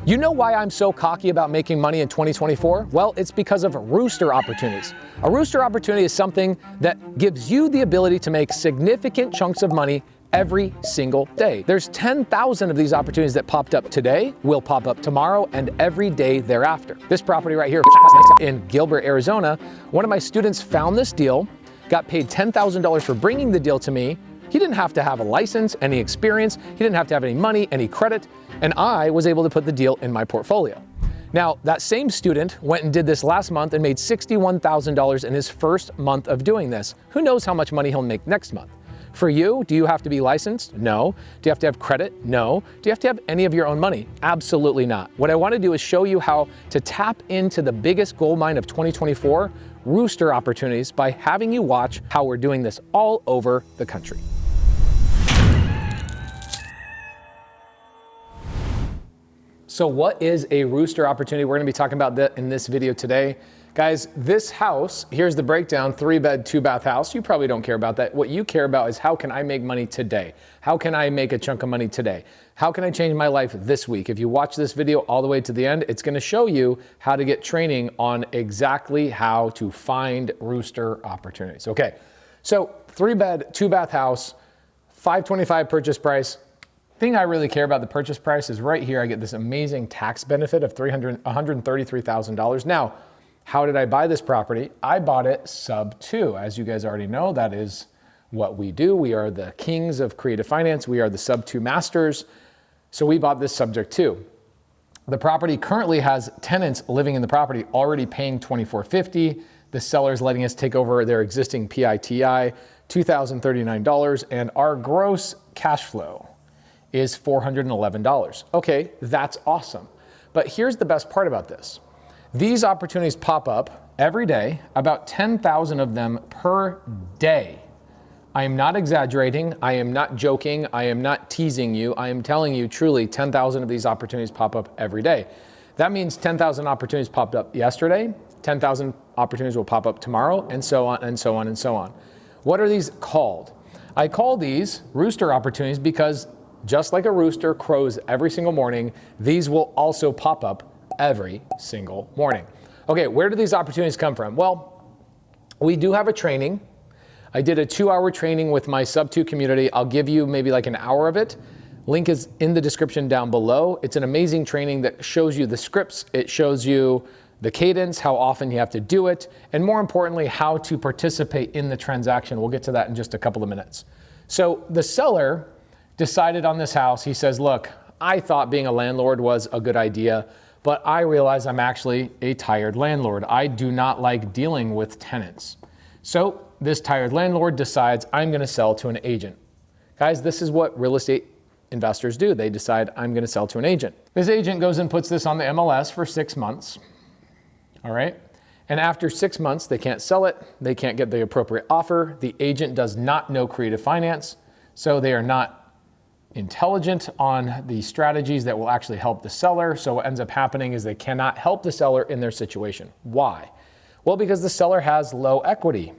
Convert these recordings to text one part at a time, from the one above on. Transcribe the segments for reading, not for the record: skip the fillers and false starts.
You know why I'm so cocky about making money in 2024? Well, it's because of rooster opportunities. A rooster opportunity is something that gives you the ability to make significant chunks of money every single day. There's 10,000 of these opportunities that popped up today, will pop up tomorrow, and every day thereafter. This property right here in Gilbert, Arizona, one of my students found this deal, got paid $10,000 for bringing the deal to me. He didn't have to have a license, any experience, he didn't have to have any money, any credit, and I was able to put the deal in my portfolio. Now, that same student went and did this last month and made $61,000 in his first month of doing this. Who knows how much money he'll make next month? For you, do you have to be licensed? No. Do you have to have credit? No. Do you have to have any of your own money? Absolutely not. What I want to do is show you how to tap into the biggest gold mine of 2024, rooster opportunities, by having you watch how we're doing this all over the country. So what is a rooster opportunity? We're going to be talking about that in this video today. Guys, this house, here's the breakdown, 3-bed, 2-bath house. You probably don't care about that. What you care about is how can I make money today? How can I make a chunk of money today? How can I change my life this week? If you watch this video all the way to the end, it's going to show you how to get training on exactly how to find rooster opportunities. Okay, so 3-bed, 2-bath house, $525 purchase price. Thing I really care about the purchase price is right here. I get this amazing tax benefit of $133,000. Now, how did I buy this property? I bought it SubTo. As you guys already know, that is what we do. We are the kings of creative finance. We are the SubTo masters. So we bought this subject to. The property currently has tenants living in the property already paying $2,450. The seller is letting us take over their existing PITI, $2,039, and our gross cash flow is $411. Okay, that's awesome. But here's the best part about this. These opportunities pop up every day, about 10,000 of them per day. I am not exaggerating. I am not joking. I am not teasing you. I am telling you truly 10,000 of these opportunities pop up every day. That means 10,000 opportunities popped up yesterday, 10,000 opportunities will pop up tomorrow, and so on and so on and so on. What are these called? I call these rooster opportunities because just like a rooster crows every single morning, these will also pop up every single morning. Okay, where do these opportunities come from? Well, we do have a training. I did a 2-hour training with my SubTo community. I'll give you maybe like an hour of it. Link is in the description down below. It's an amazing training that shows you the scripts. It shows you the cadence, how often you have to do it, and more importantly, how to participate in the transaction. We'll get to that in just a couple of minutes. So the seller decided on this house. He says, look, I thought being a landlord was a good idea, but I realize I'm actually a tired landlord. I do not like dealing with tenants. So this tired landlord decides I'm going to sell to an agent. Guys, this is what real estate investors do. They decide I'm going to sell to an agent. This agent goes and puts this on the MLS for 6 months. All right. And after 6 months, they can't sell it. They can't get the appropriate offer. The agent does not know creative finance, so they are not intelligent on the strategies that will actually help the seller. So what ends up happening is they cannot help the seller in their situation. Why? Well, because the seller has low equity.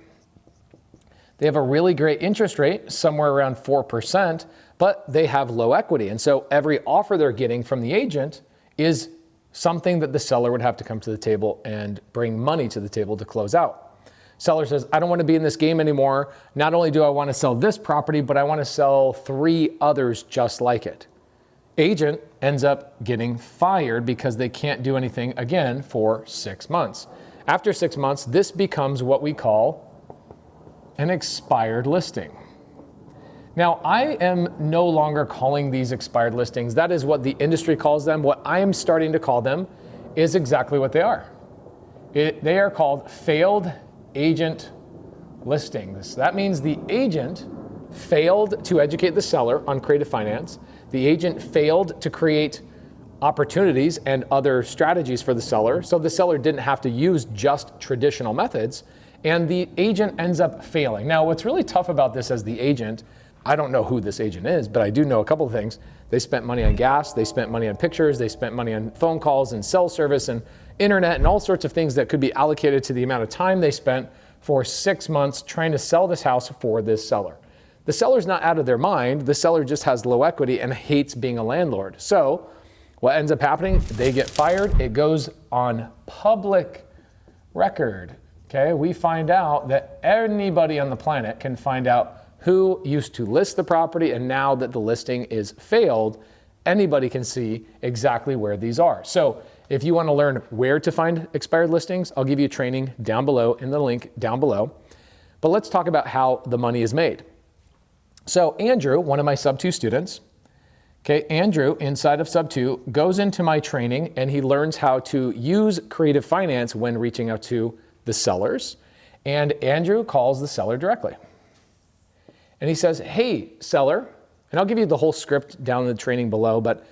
They have a really great interest rate, somewhere around 4%, but they have low equity. And so every offer they're getting from the agent is something that the seller would have to come to the table and bring money to the table to close out. Seller says, I don't want to be in this game anymore. Not only do I want to sell this property, but I want to sell 3 others just like it. Agent ends up getting fired because they can't do anything again for 6 months. After 6 months, this becomes what we call an expired listing. Now, I am no longer calling these expired listings. That is what the industry calls them. What I am starting to call them is exactly what they are. They are called failed agent listings. That means the agent failed to educate the seller on creative finance. The agent failed to create opportunities and other strategies for the seller. So the seller didn't have to use just traditional methods, and the agent ends up failing. Now, what's really tough about this as the agent, I don't know who this agent is, but I do know a couple of things. They spent money on gas, they spent money on pictures, they spent money on phone calls and cell service and internet and all sorts of things that could be allocated to the amount of time they spent for 6 months trying to sell this house for this seller. The seller's not out of their mind. The seller just has low equity and hates being a landlord. So What ends up happening? They get fired. It goes on public record. Okay, we find out that anybody on the planet can find out who used to list the property, and now that the listing is failed, anybody can see exactly where these are. So if you want to learn where to find expired listings, I'll give you training down below in the link down below. But let's talk about how the money is made. So Andrew, one of my SubTo students, okay, Andrew inside of SubTo goes into my training and he learns how to use creative finance when reaching out to the sellers. And Andrew calls the seller directly. And he says, hey, seller, and I'll give you the whole script down in the training below, but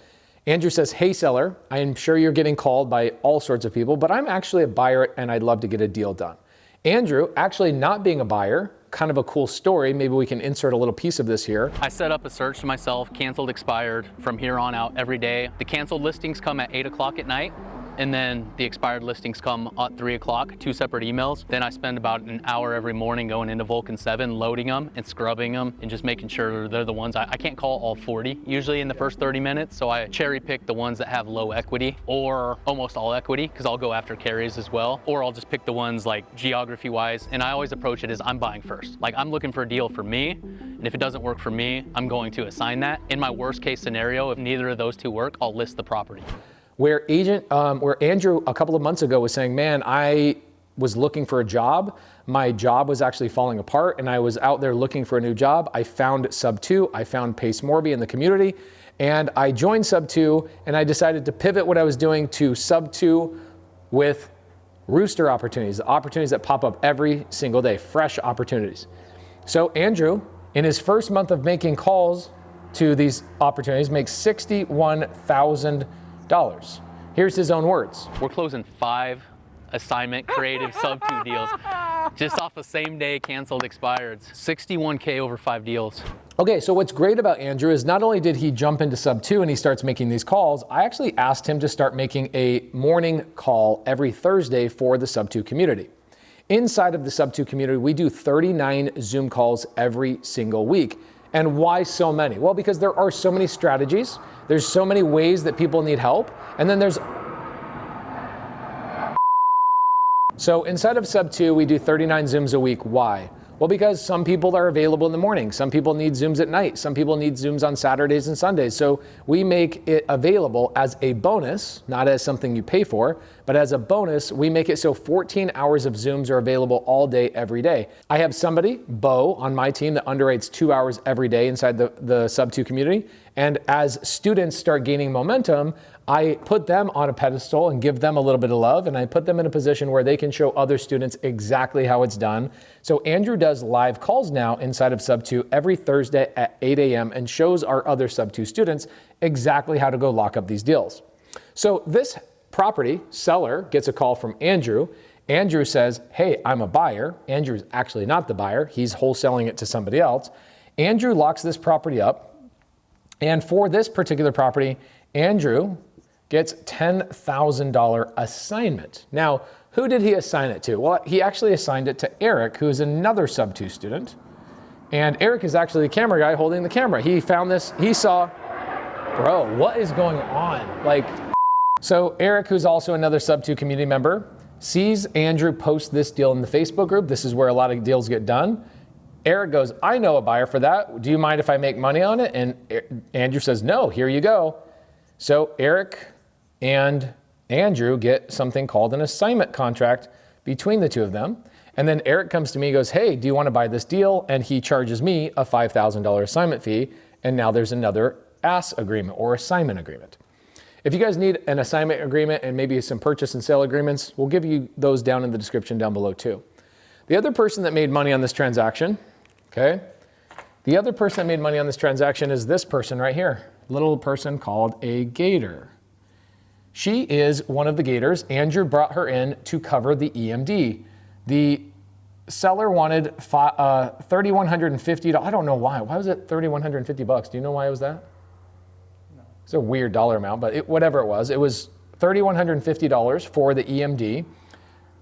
Andrew says, hey, seller, I am sure you're getting called by all sorts of people, but I'm actually a buyer and I'd love to get a deal done. Andrew, actually not being a buyer, kind of a cool story. Maybe we can insert a little piece of this here. I set up a search to myself, canceled, expired from here on out every day. The canceled listings come at 8 o'clock at night. And then the expired listings come at 3 o'clock, 2 separate emails. Then I spend about an hour every morning going into Vulcan 7, loading them and scrubbing them and just making sure they're the ones. I can't call all 40 usually in the first 30 minutes. So I cherry pick the ones that have low equity or almost all equity, because I'll go after carries as well. Or I'll just pick the ones like geography wise. And I always approach it as I'm buying first. Like I'm looking for a deal for me. And if it doesn't work for me, I'm going to assign that. In my worst case scenario, if neither of those two work, I'll list the property. Where Andrew a couple of months ago was saying, man, I was looking for a job. My job was actually falling apart and I was out there looking for a new job. I found SubTo, I found Pace Morby in the community, and I joined SubTo and I decided to pivot what I was doing to SubTo with Rooster opportunities, the opportunities that pop up every single day, fresh opportunities. So Andrew, in his first month of making calls to these opportunities, makes $61,000. Here's his own words. We're closing 5 assignment creative SubTo deals just off the same day canceled expired. 61K over 5 deals. Okay, so what's great about Andrew is not only did he jump into SubTo and he starts making these calls, I actually asked him to start making a morning call every Thursday for the SubTo community. Inside of the SubTo community, we do 39 Zoom calls every single week. And why so many? Well, because there are so many strategies. There's so many ways that people need help. And then so inside of SubTo, we do 39 Zooms a week. Why? Well, because some people are available in the morning. Some people need Zooms at night. Some people need Zooms on Saturdays and Sundays. So we make it available as a bonus, not as something you pay for, but as a bonus, we make it so 14 hours of Zooms are available all day, every day. I have somebody, Bo, on my team that underwrites 2 hours every day inside the SubTo community. And as students start gaining momentum, I put them on a pedestal and give them a little bit of love, and I put them in a position where they can show other students exactly how it's done. So Andrew does live calls now inside of SubTo every Thursday at 8 a.m. and shows our other SubTo students exactly how to go lock up these deals. So this property seller gets a call from Andrew. Andrew says, hey, I'm a buyer. Andrew's actually not the buyer. He's wholesaling it to somebody else. Andrew locks this property up. And for this particular property, Andrew gets $10,000 assignment. Now, who did he assign it to? Well, he actually assigned it to Eric, who is another SubTo student. And Eric is actually the camera guy holding the camera. He found this, he saw, bro, what is going on? So Eric, who's also another SubTo community member, sees Andrew post this deal in the Facebook group. This is where a lot of deals get done. Eric goes, I know a buyer for that. Do you mind if I make money on it? And Andrew says, no, here you go. So Eric and Andrew get something called an assignment contract between the two of them. And then Eric comes to me and goes, hey, do you want to buy this deal? And he charges me a $5,000 assignment fee. And now there's another ASS agreement or assignment agreement. If you guys need an assignment agreement and maybe some purchase and sale agreements, we'll give you those down in the description down below too. The other person that made money on this transaction, okay? The other person that made money on this transaction is this person right here, little person called a gator. She is one of the gators. Andrew brought her in to cover the EMD. The seller wanted $3,150. I don't know why. Why was it $3,150? Do you know why it was that? No. It's a weird dollar amount, but whatever it was $3,150 for the EMD.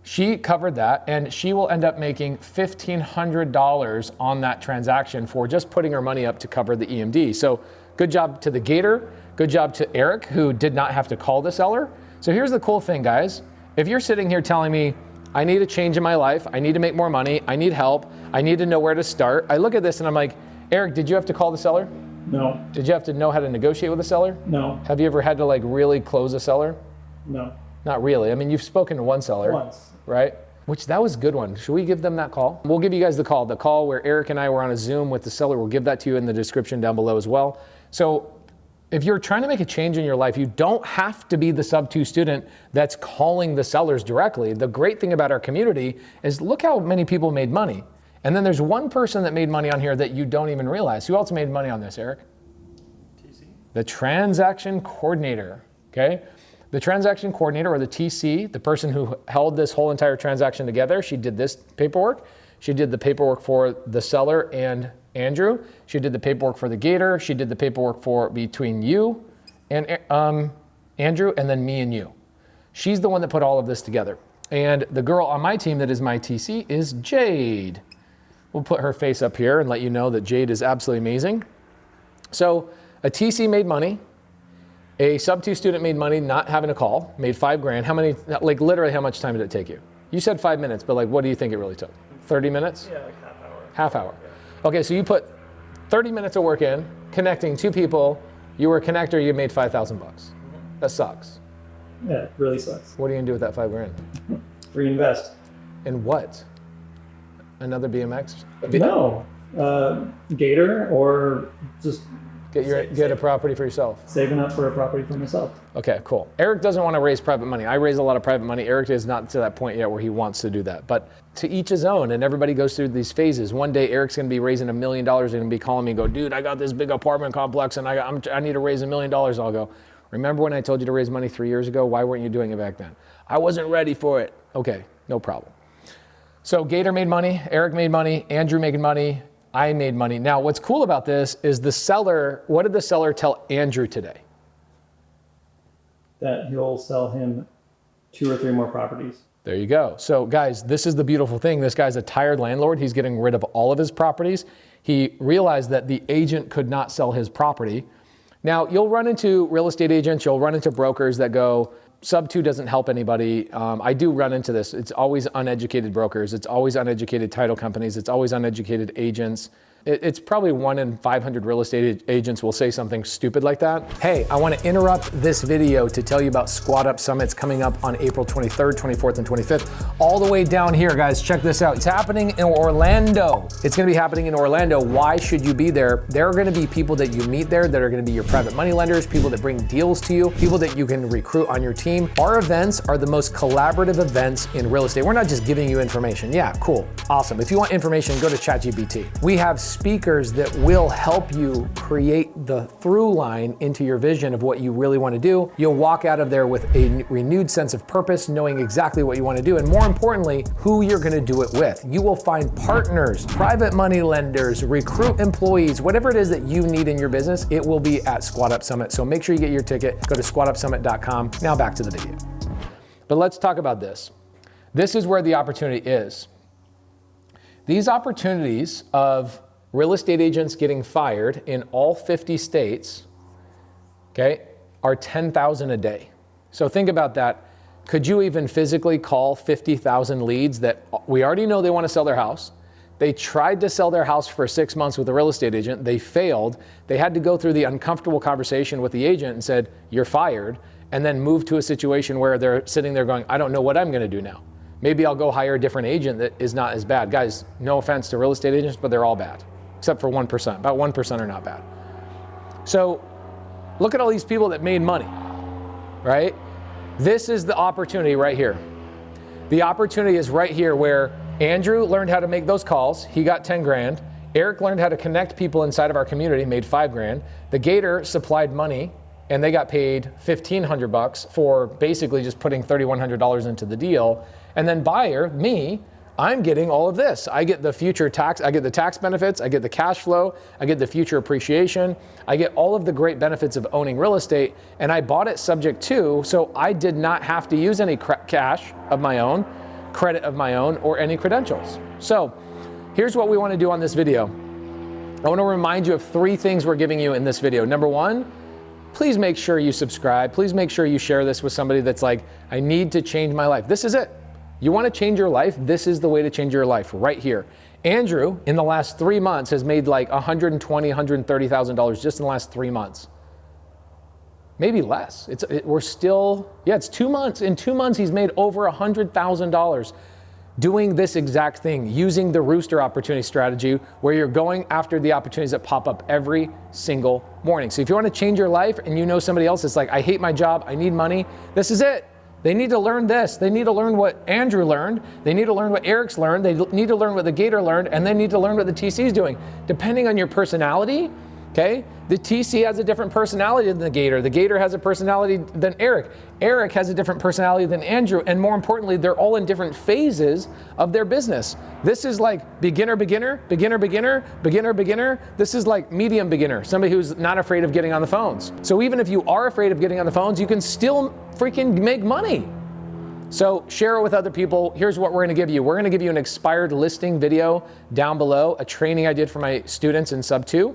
She covered that, and she will end up making $1,500 on that transaction for just putting her money up to cover the EMD. So good job to the gator. Good job to Eric, who did not have to call the seller. So here's the cool thing, guys. If you're sitting here telling me, I need a change in my life, I need to make more money, I need help, I need to know where to start. I look at this and I'm like, Eric, did you have to call the seller? No. Did you have to know how to negotiate with a seller? No. Have you ever had to like really close a seller? No. Not really. I mean, you've spoken to one seller. Once. Right? Which that was a good one. Should we give them that call? We'll give you guys the call where Eric and I were on a Zoom with the seller. We'll give that to you in the description down below as well. So if you're trying to make a change in your life, you don't have to be the SubTo student that's calling the sellers directly. The great thing about our community is look how many people made money. And then there's one person that made money on here that you don't even realize. Who else made money on this, Eric? TC. The transaction coordinator, okay? The transaction coordinator, or the TC, the person who held this whole entire transaction together, she did this paperwork. She did the paperwork for the seller and Andrew. She did the paperwork for the gator. She did the paperwork for between you and Andrew, and then me and you. She's the one that put all of this together. And the girl on my team that is my TC is Jade. We'll put her face up here and let you know that Jade is absolutely amazing. So a TC made money. A SubTo student made money not having a call, made $5,000. How many, like literally how much time did it take you? You said 5 minutes, but like what do you think it really took? 30 minutes? Yeah, like half hour. Half hour. Okay, so you put 30 minutes of work in, connecting two people, you were a connector, you made 5,000 bucks. That sucks. Yeah, it really sucks. What are you gonna do with that $5,000? Reinvest. In what? Another BMX? No. Gator or just Get a property for yourself. saving up for a property for myself. Okay, cool. Eric doesn't want to raise private money. I raise a lot of private money. Eric is not to that point yet where he wants to do that. But to each his own, and everybody goes through these phases. One day Eric's going to be raising $1 million and be calling me and go, dude, I got this big apartment complex and I need to raise $1 million. I'll go, remember when I told you to raise money 3 years ago? Why weren't you doing it back then? I wasn't ready for it. Okay, no problem. So Gator made money, Eric made money, Andrew making money, I made money. Now, what's cool about this is the seller, what did the seller tell Andrew today? That he'll sell him 2 or 3 more properties. There you go. So guys, this is the beautiful thing. This guy's a tired landlord. He's getting rid of all of his properties. He realized that the agent could not sell his property. Now, you'll run into real estate agents, you'll run into brokers that go, SubTo doesn't help anybody. I do run into this. It's always uneducated brokers. It's always uneducated title companies. It's always uneducated agents. It's probably 1 in 500 real estate agents will say something stupid like that. Hey, I want to interrupt this video to tell you about Squad Up Summits coming up on April 23rd, 24th, and 25th. All the way down here, guys, check this out. It's happening in Orlando. It's going to be happening in Orlando. Why should you be there? There are going to be people that you meet there that are going to be your private money lenders, people that bring deals to you, people that you can recruit on your team. Our events are the most collaborative events in real estate. We're not just giving you information. Yeah, cool, awesome. If you want information, go to ChatGPT. We have speakers that will help you create the through line into your vision of what you really want to do. You'll walk out of there with a renewed sense of purpose, knowing exactly what you want to do, and more importantly, who you're going to do it with. You will find partners, private money lenders, recruit employees, whatever it is that you need in your business, it will be at Squad Up Summit. So make sure you get your ticket. Go to squadupsummit.com. Now back to the video. But let's talk about this. This is where the opportunity is. These opportunities of real estate agents getting fired in all 50 states, okay, are 10,000 a day. So think about that. Could you even physically call 50,000 leads that we already know they want to sell their house? They tried to sell their house for 6 months with a real estate agent. They failed. They had to go through the uncomfortable conversation with the agent and said, you're fired, and then move to a situation where they're sitting there going, I don't know what I'm going to do now. Maybe I'll go hire a different agent that is not as bad. Guys, no offense to real estate agents, but they're all bad. Except for 1%. About 1% are not bad. So look at all these people that made money, right? This is the opportunity right here. The opportunity is right here where Andrew learned how to make those calls. He got 10 grand. Eric learned how to connect people inside of our community, made 5 grand. The Gator supplied money and they got paid 1,500 bucks for basically just putting $3,100 into the deal. And then buyer, me, I'm getting all of this. I get the future tax, I get the tax benefits, I get the cash flow, I get the future appreciation, I get all of the great benefits of owning real estate, and I bought it subject to, so I did not have to use any cash of my own, credit of my own, or any credentials. So here's what we want to do on this video. I want to remind you of 3 things we're giving you in this video. Number 1, please make sure you subscribe. Please make sure you share this with somebody that's like, I need to change my life. This is it. You want to change your life? This is the way to change your life right here. Andrew, in the last 3 months, has made like $120,000, $130,000 just in the last 3 months. Maybe less. We're still, it's 2 months. In 2 months, he's made over $100,000 doing this exact thing, using the Rooster opportunity strategy, where you're going after the opportunities that pop up every single morning. So if you want to change your life and you know somebody else that's like, I hate my job, I need money, this is it. They need to learn this. They need to learn what Andrew learned. They need to learn what Eric's learned. They need to learn what the Gator learned, and they need to learn what the TC is doing. Depending on your personality, okay? The TC has a different personality than the Gator. The Gator has a personality than Eric. Eric has a different personality than Andrew, and more importantly, they're all in different phases of their business. This is like beginner, beginner, beginner, beginner, beginner, beginner. This is like medium beginner, somebody who's not afraid of getting on the phones. So even if you are afraid of getting on the phones, you can still freaking make money. So share it with other people. Here's what we're gonna give you. We're gonna give you an expired listing video down below, a training I did for my students in SubTo.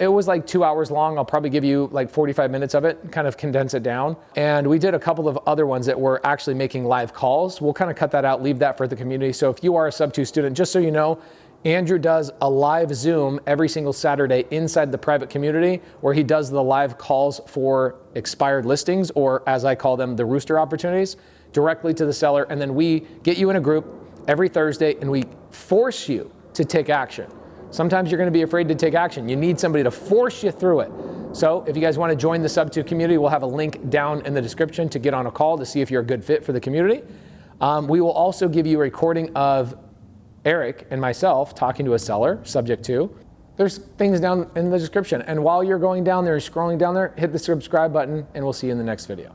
It was like 2 hours long. I'll probably give you like 45 minutes of it, kind of condense it down. And we did a couple of other ones that were actually making live calls. We'll kind of cut that out, leave that for the community. So if you are a SubTo student, just so you know, Andrew does a live Zoom every single Saturday inside the private community, where he does the live calls for expired listings, or as I call them, the Rooster opportunities, directly to the seller. And then we get you in a group every Thursday and we force you to take action. Sometimes you're going to be afraid to take action. You need somebody to force you through it. So if you guys want to join the SubTo community, we'll have a link down in the description to get on a call to see if you're a good fit for the community. We will also give you a recording of Eric and myself talking to a seller, subject to. There's things down in the description. And while you're going down there, scrolling down there, hit the subscribe button, and we'll see you in the next video.